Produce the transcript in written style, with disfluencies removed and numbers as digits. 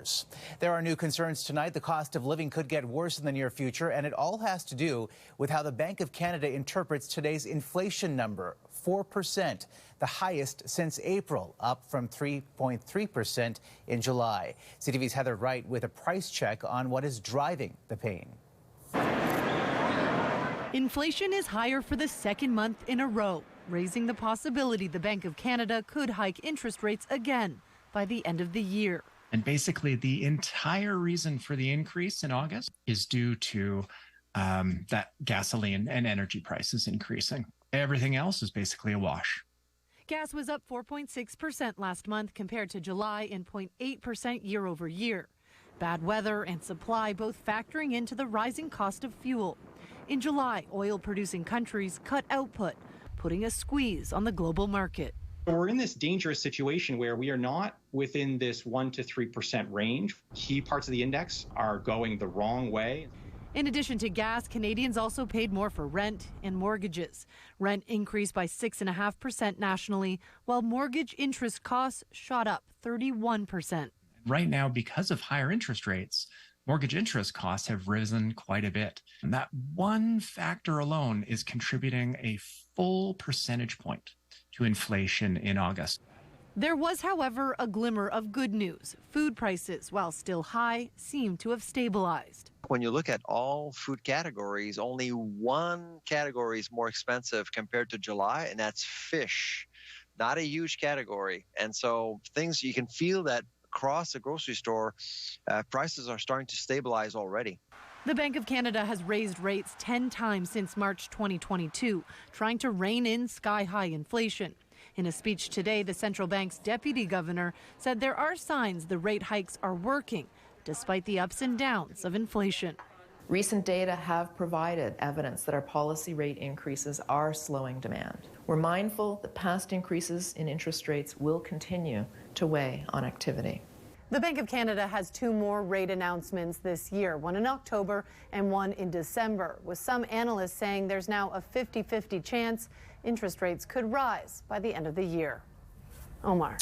consumers. There are new concerns tonight. The cost of living could get worse in the near future, and it all has to do with how the Bank of Canada interprets today's inflation number, 4%, the highest since April, up from 3.3% in July. CTV's Heather Wright with a price check on what is driving the pain. Inflation is higher for the second month in a row, raising the possibility the Bank of Canada could hike interest rates again by the end of the year. And basically, the entire reason for the increase in August is due to that gasoline and energy prices increasing. Everything else is basically a wash. Gas was up 4.6% last month compared to July and 0.8% year over year. Bad weather and supply both factoring into the rising cost of fuel. In July, oil-producing countries cut output, putting a squeeze on the global market. We're in this dangerous situation where we are not within this 1 to 3% range. Key parts of the index are going the wrong way. In addition to gas, Canadians also paid more for rent and mortgages. Rent increased by 6.5% nationally, while mortgage interest costs shot up 31%. Right now, because of higher interest rates, mortgage interest costs have risen quite a bit. And that one factor alone is contributing a full percentage point to inflation in August. There was, however, a glimmer of good news. Food prices, while still high, seem to have stabilized. When you look at all food categories, only one category is more expensive compared to July, and that's fish. Not a huge category. And so things, you can feel that across the grocery store, prices are starting to stabilize already. The Bank of Canada has raised rates 10 times since March 2022, trying to rein in sky-high inflation. In a speech today, the central bank's deputy governor said there are signs the rate hikes are working, despite the ups and downs of inflation. Recent data have provided evidence that our policy rate increases are slowing demand. We're mindful that past increases in interest rates will continue to weigh on activity. The Bank of Canada has two more rate announcements this year, one in October and one in December, with some analysts saying there's now a 50-50 chance interest rates could rise by the end of the year. Omar.